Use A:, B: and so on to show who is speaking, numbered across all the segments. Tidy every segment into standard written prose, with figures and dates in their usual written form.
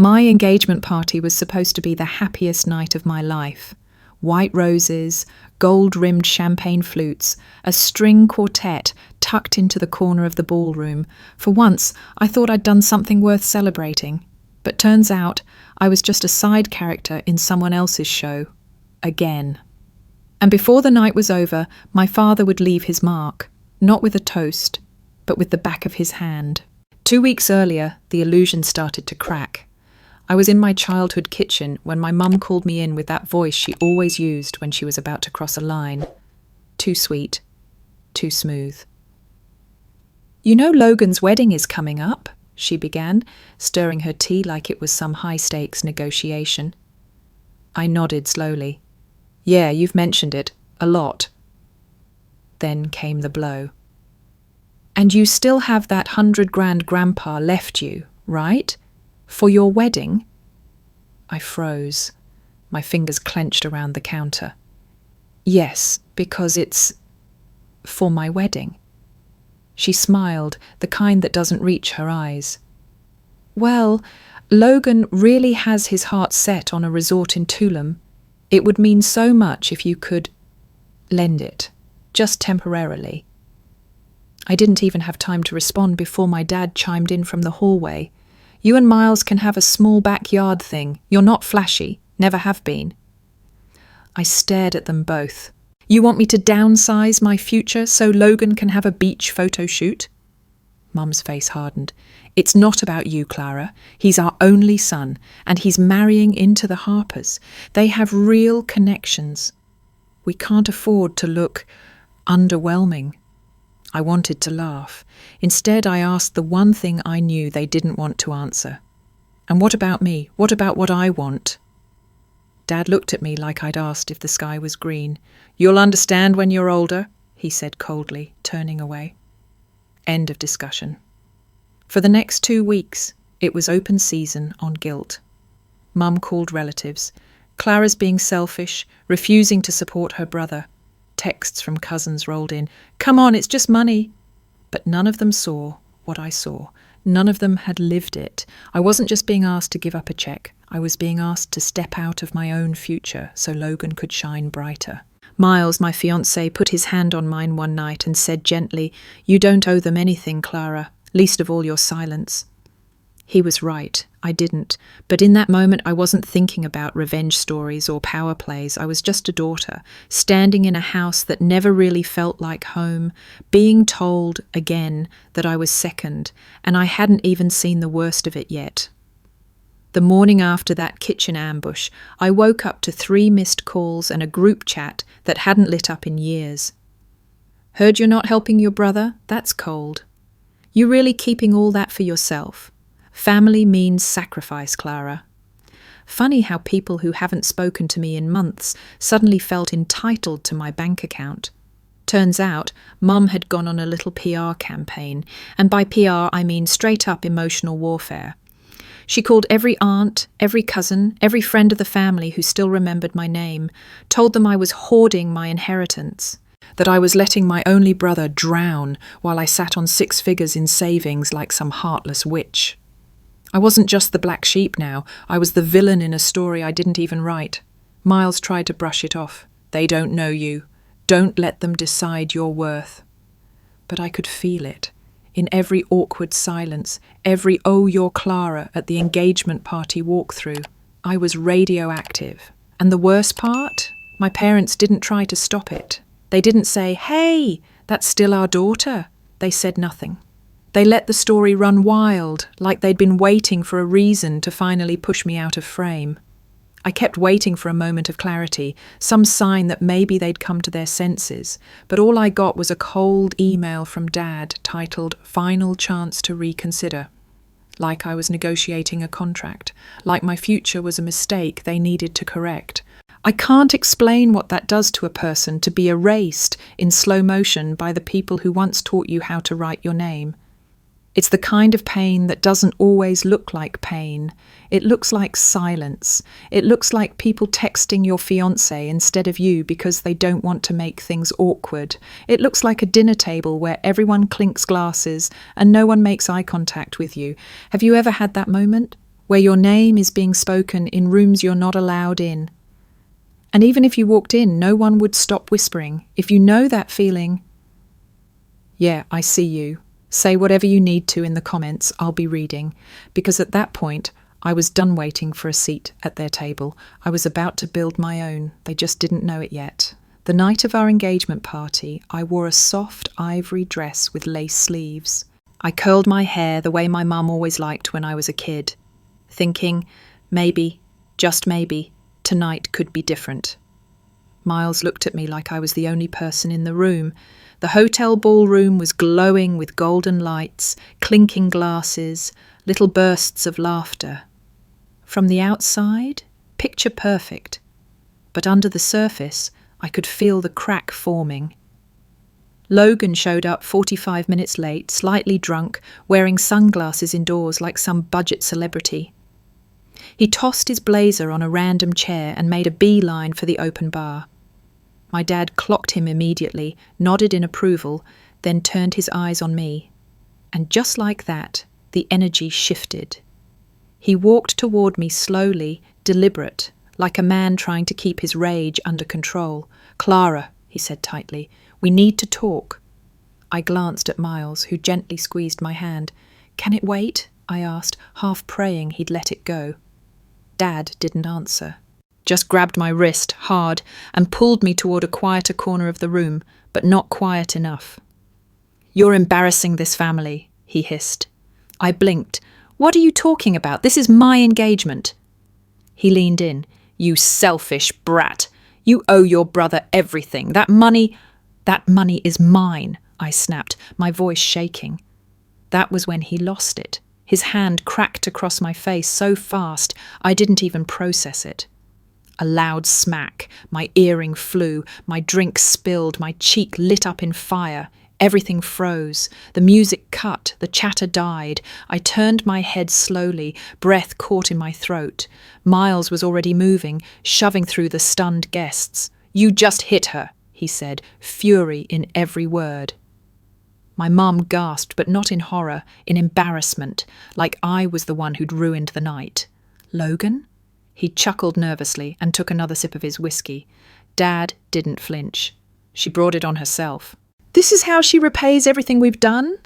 A: My engagement party was supposed to be the happiest night of my life. White roses, gold-rimmed champagne flutes, a string quartet tucked into the corner of the ballroom. For once, I thought I'd done something worth celebrating. But turns out, I was just a side character in someone else's show. Again. And before the night was over, my father would leave his mark, not with a toast, but with the back of his hand. 2 weeks earlier, the illusion started to crack. I was in my childhood kitchen when my mum called me in with that voice she always used when she was about to cross a line. Too sweet, too smooth. "You know Logan's wedding is coming up," she began, stirring her tea like it was some high-stakes negotiation. I nodded slowly. "Yeah, you've mentioned it. A lot." Then came the blow. "And you still have that 100 grand grandpa left you, right? For your wedding?" I froze. My fingers clenched around the counter. "Yes, because it's for my wedding." She smiled, the kind that doesn't reach her eyes. "Well, Logan really has his heart set on a resort in Tulum. It would mean so much if you could lend it, just temporarily." I didn't even have time to respond before my dad chimed in from the hallway. "You and Miles can have a small backyard thing. You're not flashy, never have been." I stared at them both. "You want me to downsize my future so Logan can have a beach photo shoot?" Mum's face hardened. "It's not about you, Clara. He's our only son, and he's marrying into the Harpers. They have real connections. We can't afford to look underwhelming." I wanted to laugh. Instead, I asked the one thing I knew they didn't want to answer. "And what about me? What about what I want?" Dad looked at me like I'd asked if the sky was green. "You'll understand when you're older," he said coldly, turning away. End of discussion. For the next 2 weeks, it was open season on guilt. Mum called relatives. Clara's being selfish, refusing to support her brother. Texts from cousins rolled in. "Come on, it's just money." But none of them saw what I saw. None of them had lived it. I wasn't just being asked to give up a check. I was being asked to step out of my own future so Logan could shine brighter. Miles, my fiancé, put his hand on mine one night and said gently, "You don't owe them anything, Clara, least of all your silence." He was right. I didn't. But in that moment, I wasn't thinking about revenge stories or power plays. I was just a daughter, standing in a house that never really felt like home, being told, again, that I was second, and I hadn't even seen the worst of it yet. The morning after that kitchen ambush, I woke up to 3 missed calls and a group chat that hadn't lit up in years. "Heard you're not helping your brother? That's cold. You really keeping all that for yourself? Family means sacrifice, Clara." Funny how people who haven't spoken to me in months suddenly felt entitled to my bank account. Turns out, Mum had gone on a little PR campaign, and by PR I mean straight-up emotional warfare. She called every aunt, every cousin, every friend of the family who still remembered my name, told them I was hoarding my inheritance, that I was letting my only brother drown while I sat on 6 figures in savings like some heartless witch. I wasn't just the black sheep now, I was the villain in a story I didn't even write. Miles tried to brush it off. "They don't know you. Don't let them decide your worth." But I could feel it. In every awkward silence, every "oh, you're Clara" at the engagement party walkthrough, I was radioactive. And the worst part? My parents didn't try to stop it. They didn't say, "Hey, that's still our daughter." They said nothing. They let the story run wild, like they'd been waiting for a reason to finally push me out of frame. I kept waiting for a moment of clarity, some sign that maybe they'd come to their senses, but all I got was a cold email from Dad titled "Final Chance to Reconsider." Like I was negotiating a contract, like my future was a mistake they needed to correct. I can't explain what that does to a person to be erased in slow motion by the people who once taught you how to write your name. It's the kind of pain that doesn't always look like pain. It looks like silence. It looks like people texting your fiancé instead of you because they don't want to make things awkward. It looks like a dinner table where everyone clinks glasses and no one makes eye contact with you. Have you ever had that moment? where your name is being spoken in rooms you're not allowed in. And even if you walked in, no one would stop whispering. If you know that feeling, yeah, I see you. Say whatever you need to in the comments, I'll be reading. Because at that point, I was done waiting for a seat at their table. I was about to build my own. They just didn't know it yet. The night of our engagement party, I wore a soft ivory dress with lace sleeves. I curled my hair the way my mum always liked when I was a kid, thinking, maybe, just maybe, tonight could be different. Miles looked at me like I was the only person in the room. The hotel ballroom was glowing with golden lights, clinking glasses, little bursts of laughter. From the outside, picture perfect. But under the surface, I could feel the crack forming. Logan showed up 45 minutes late, slightly drunk, wearing sunglasses indoors like some budget celebrity. He tossed his blazer on a random chair and made a beeline for the open bar. My dad clocked him immediately, nodded in approval, then turned his eyes on me. And just like that, the energy shifted. He walked toward me slowly, deliberate, like a man trying to keep his rage under control. "Clara," he said tightly, "we need to talk." I glanced at Miles, who gently squeezed my hand. "Can it wait?" I asked, half praying he'd let it go. Dad didn't answer. Just grabbed my wrist hard and pulled me toward a quieter corner of the room, but not quiet enough. "You're embarrassing this family," he hissed. I blinked. "What are you talking about? This is my engagement." He leaned in. "You selfish brat. You owe your brother everything. That money is mine," I snapped, my voice shaking. That was when he lost it. His hand cracked across my face so fast I didn't even process it. A loud smack, my earring flew, my drink spilled, my cheek lit up in fire. Everything froze. The music cut, the chatter died. I turned my head slowly, breath caught in my throat. Miles was already moving, shoving through the stunned guests. "You just hit her," he said, fury in every word. My mum gasped, but not in horror, in embarrassment, like I was the one who'd ruined the night. "Logan?" He chuckled nervously and took another sip of his whiskey. Dad didn't flinch. "She brought it on herself." "This is how she repays everything we've done?"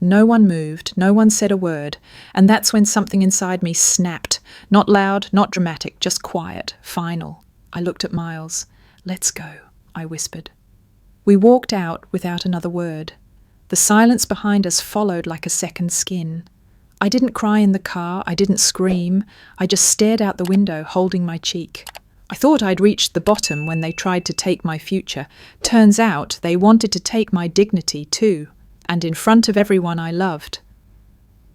A: No one moved, no one said a word, and that's when something inside me snapped. Not loud, not dramatic, just quiet, final. I looked at Miles. "Let's go," I whispered. We walked out without another word. The silence behind us followed like a second skin. I didn't cry in the car, I didn't scream. I just stared out the window, holding my cheek. I thought I'd reached the bottom when they tried to take my future. Turns out they wanted to take my dignity too, and in front of everyone I loved.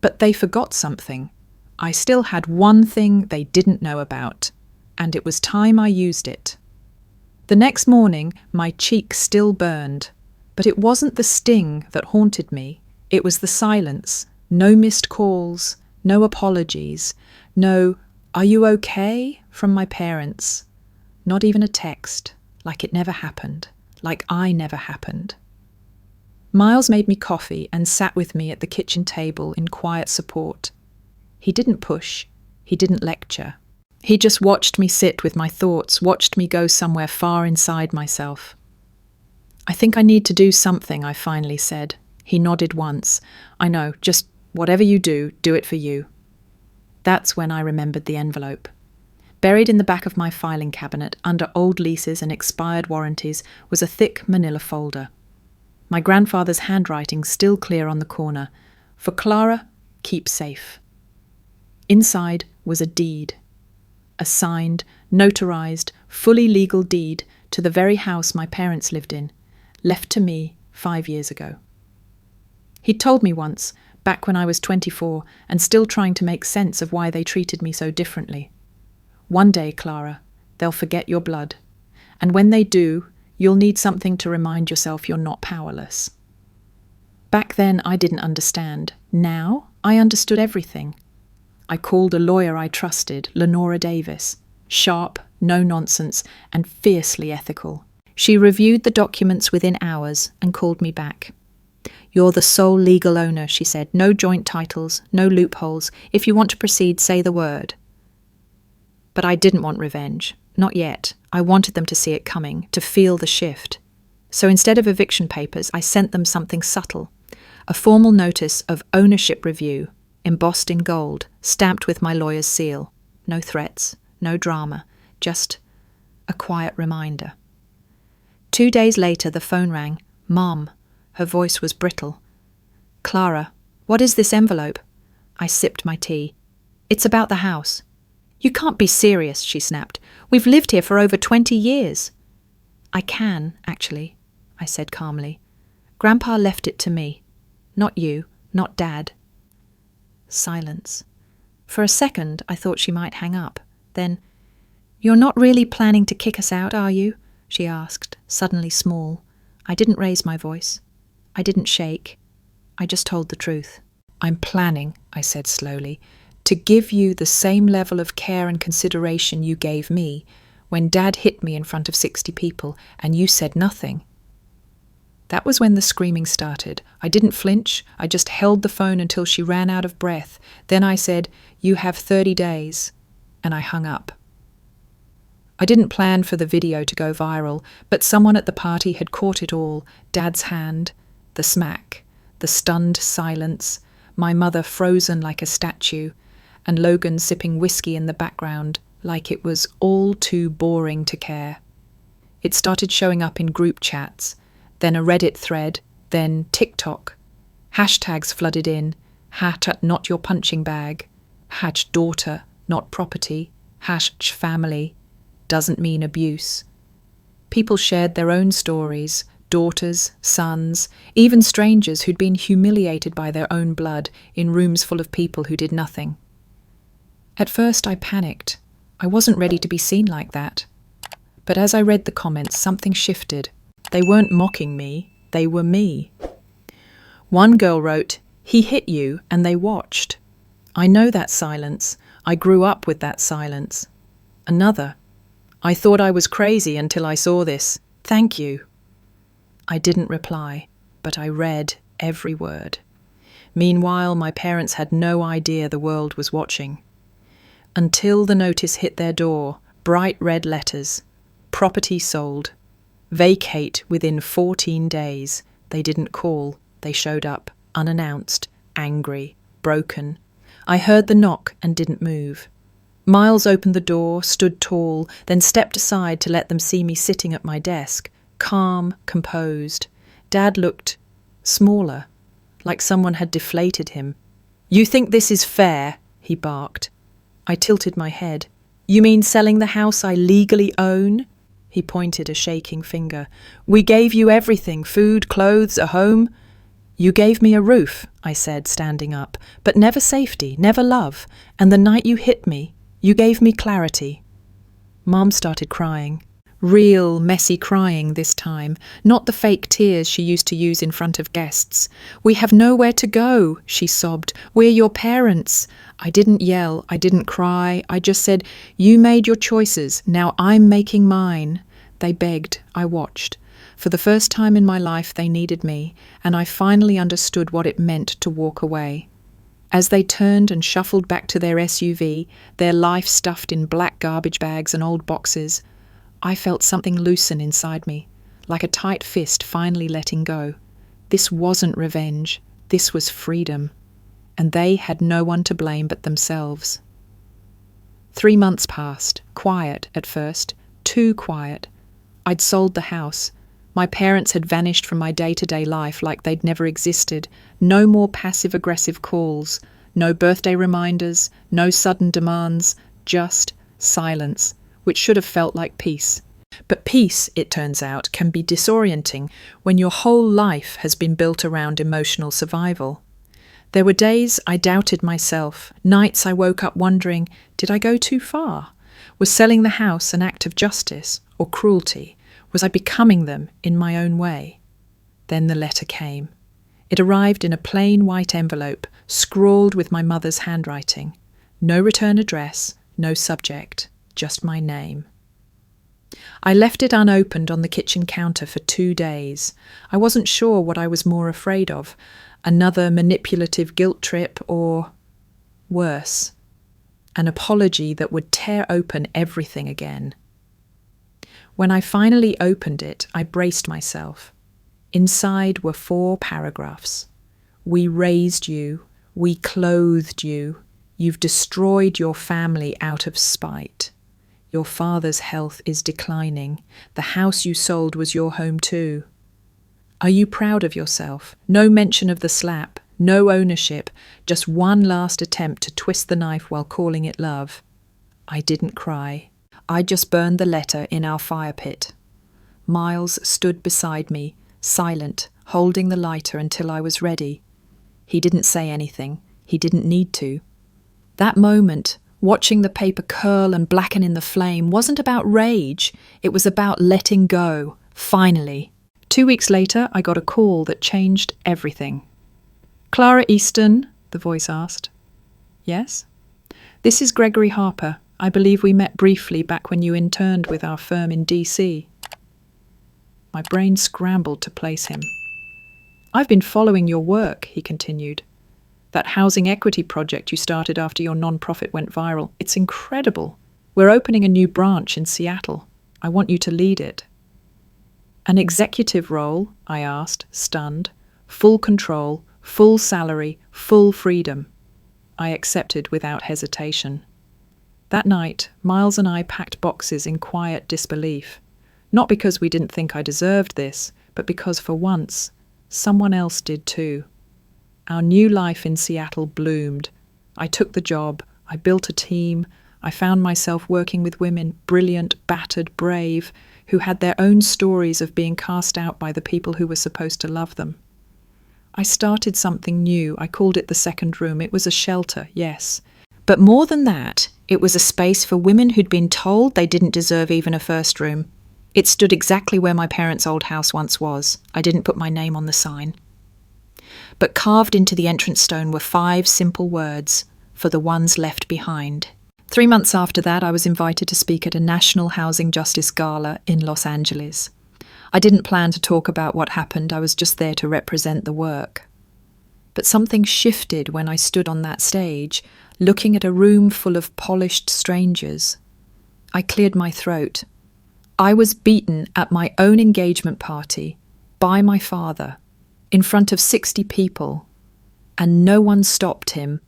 A: But they forgot something. I still had one thing they didn't know about, and it was time I used it. The next morning, my cheek still burned, but it wasn't the sting that haunted me. It was the silence. No missed calls, no apologies, no "Are you okay?" from my parents. Not even a text, like it never happened, like I never happened. Miles made me coffee and sat with me at the kitchen table in quiet support. He didn't push, he didn't lecture. He just watched me sit with my thoughts, watched me go somewhere far inside myself. "I think I need to do something," I finally said. He nodded once. "I know, just whatever you do, do it for you." That's when I remembered the envelope. Buried in the back of my filing cabinet, under old leases and expired warranties, was a thick manila folder. My grandfather's handwriting still clear on the corner. "For Clara, keep safe." Inside was a deed. A signed, notarized, fully legal deed to the very house my parents lived in, left to me 5 years ago. He'd told me once, back when I was 24 and still trying to make sense of why they treated me so differently. "One day, Clara, they'll forget your blood. And when they do, you'll need something to remind yourself you're not powerless." Back then, I didn't understand. Now, I understood everything. I called a lawyer I trusted, Lenora Davis. Sharp, no nonsense, and fiercely ethical. She reviewed the documents within hours and called me back. "You're the sole legal owner," she said. "No joint titles, no loopholes. If you want to proceed, say the word." But I didn't want revenge. Not yet. I wanted them to see it coming, to feel the shift. So instead of eviction papers, I sent them something subtle. A formal notice of ownership review, embossed in gold, stamped with my lawyer's seal. No threats, no drama, just a quiet reminder. 2 days later, the phone rang. "Mom." Her voice was brittle. "Clara, what is this envelope?" I sipped my tea. "It's about the house." "You can't be serious," she snapped. "We've lived here for over 20 years. "I can, actually," I said calmly. "Grandpa left it to me. Not you, not Dad." Silence. For a second, I thought she might hang up. Then, "You're not really planning to kick us out, are you?" she asked, suddenly small. I didn't raise my voice. I didn't shake. I just told the truth. "I'm planning," I said slowly, "to give you the same level of care and consideration you gave me when Dad hit me in front of 60 people and you said nothing." That was when the screaming started. I didn't flinch. I just held the phone until she ran out of breath. Then I said, "You have 30 days. And I hung up. I didn't plan for the video to go viral, but someone at the party had caught it all. Dad's hand, the smack, the stunned silence, my mother frozen like a statue, and Logan sipping whiskey in the background like it was all too boring to care. It started showing up in group chats, then a Reddit thread, then TikTok. Hashtags flooded in. #not your punching bag. #daughter, not property. #family. Doesn't mean abuse. People shared their own stories, daughters, sons, even strangers who'd been humiliated by their own blood in rooms full of people who did nothing. At first I panicked. I wasn't ready to be seen like that. But as I read the comments, something shifted. They weren't mocking me, they were me. One girl wrote, "He hit you," and they watched. "I know that silence. I grew up with that silence." Another, "I thought I was crazy until I saw this. Thank you." I didn't reply, but I read every word. Meanwhile, my parents had no idea the world was watching. Until the notice hit their door, bright red letters. Property sold. Vacate within 14 days. They didn't call. They showed up, unannounced, angry, broken. I heard the knock and didn't move. Miles opened the door, stood tall, then stepped aside to let them see me sitting at my desk, calm, composed. Dad looked smaller, like someone had deflated him. "You think this is fair?" he barked. I tilted my head. "You mean selling the house I legally own?" He pointed a shaking finger. "We gave you everything, food, clothes, a home." "You gave me a roof," I said, standing up, "but never safety, never love. And the night you hit me, you gave me clarity." Mom started crying. Real, messy crying this time, not the fake tears she used to use in front of guests. "We have nowhere to go," she sobbed. "We're your parents." I didn't yell, I didn't cry, I just said, "You made your choices, now I'm making mine." They begged, I watched. For the first time in my life they needed me, and I finally understood what it meant to walk away. As they turned and shuffled back to their SUV, their life stuffed in black garbage bags and old boxes, I felt something loosen inside me, like a tight fist finally letting go. This wasn't revenge, this was freedom. And they had no one to blame but themselves. 3 months passed, quiet at first, too quiet. I'd sold the house. My parents had vanished from my day-to-day life like they'd never existed. No more passive-aggressive calls, no birthday reminders, no sudden demands, just silence, which should have felt like peace. But peace, it turns out, can be disorienting when your whole life has been built around emotional survival. There were days I doubted myself, nights I woke up wondering, did I go too far? Was selling the house an act of justice or cruelty? Was I becoming them in my own way? Then the letter came. It arrived in a plain white envelope, scrawled with my mother's handwriting. No return address, no subject, just my name. I left it unopened on the kitchen counter for 2 days. I wasn't sure what I was more afraid of, another manipulative guilt trip or, worse, an apology that would tear open everything again. When I finally opened it, I braced myself. Inside were 4 paragraphs. We raised you. We clothed you. You've destroyed your family out of spite. Your father's health is declining. The house you sold was your home too. Are you proud of yourself? No mention of the slap, no ownership, just one last attempt to twist the knife while calling it love. I didn't cry. I just burned the letter in our fire pit. Miles stood beside me, silent, holding the lighter until I was ready. He didn't say anything. He didn't need to. That moment, watching the paper curl and blacken in the flame, wasn't about rage. It was about letting go, finally. 2 weeks later, I got a call that changed everything. "Clara Easton?" the voice asked. "Yes?" "This is Gregory Harper. I believe we met briefly back when you interned with our firm in DC. My brain scrambled to place him. "I've been following your work," he continued. "That housing equity project you started after your non-profit went viral. It's incredible. We're opening a new branch in Seattle. I want you to lead it." "An executive role?" I asked, stunned. "Full control, full salary, full freedom." I accepted without hesitation. That night, Miles and I packed boxes in quiet disbelief. Not because we didn't think I deserved this, but because for once, someone else did too. Our new life in Seattle bloomed. I took the job. I built a team. I found myself working with women, brilliant, battered, brave, who had their own stories of being cast out by the people who were supposed to love them. I started something new. I called it the second room. It was a shelter, yes. But more than that, it was a space for women who'd been told they didn't deserve even a first room. It stood exactly where my parents' old house once was. I didn't put my name on the sign. But carved into the entrance stone were 5 simple words, "For the ones left behind." 3 months after that, I was invited to speak at a National Housing Justice Gala in Los Angeles. I didn't plan to talk about what happened. I was just there to represent the work. But something shifted when I stood on that stage, looking at a room full of polished strangers. I cleared my throat. I was beaten at my own engagement party by my father in front of 60 people, and no one stopped him.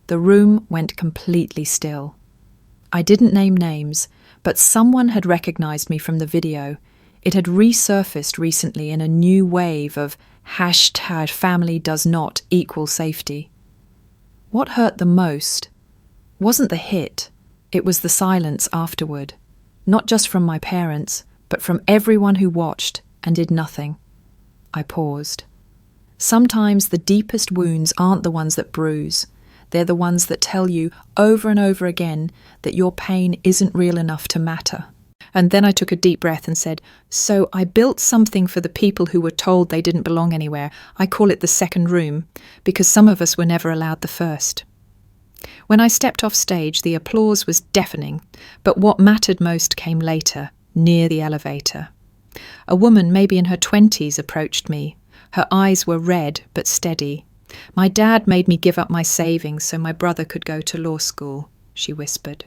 A: The room went completely still. I didn't name names, but someone had recognized me from the video. It had resurfaced recently in a new wave of #family-does-not-equal-safety. What hurt the most wasn't the hit, it was the silence afterward. Not just from my parents, but from everyone who watched and did nothing. I paused. Sometimes the deepest wounds aren't the ones that bruise. They're the ones that tell you over and over again that your pain isn't real enough to matter. And then I took a deep breath and said, "So I built something for the people who were told they didn't belong anywhere. I call it the second room, because some of us were never allowed the first." When I stepped off stage, the applause was deafening, but what mattered most came later, near the elevator. A woman, maybe in her 20s, approached me. Her eyes were red but steady. "My dad made me give up my savings so my brother could go to law school," she whispered.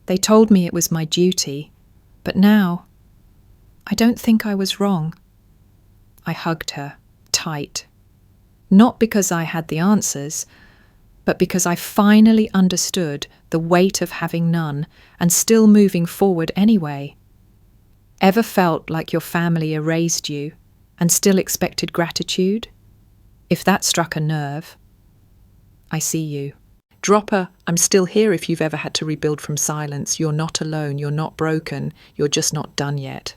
A: "They told me it was my duty, but now I don't think I was wrong." I hugged her, tight. Not because I had the answers, but because I finally understood the weight of having none and still moving forward anyway. Ever felt like your family erased you and still expected gratitude? If that struck a nerve, I see you. Dropper, I'm still here if you've ever had to rebuild from silence. You're not alone, you're not broken, you're just not done yet.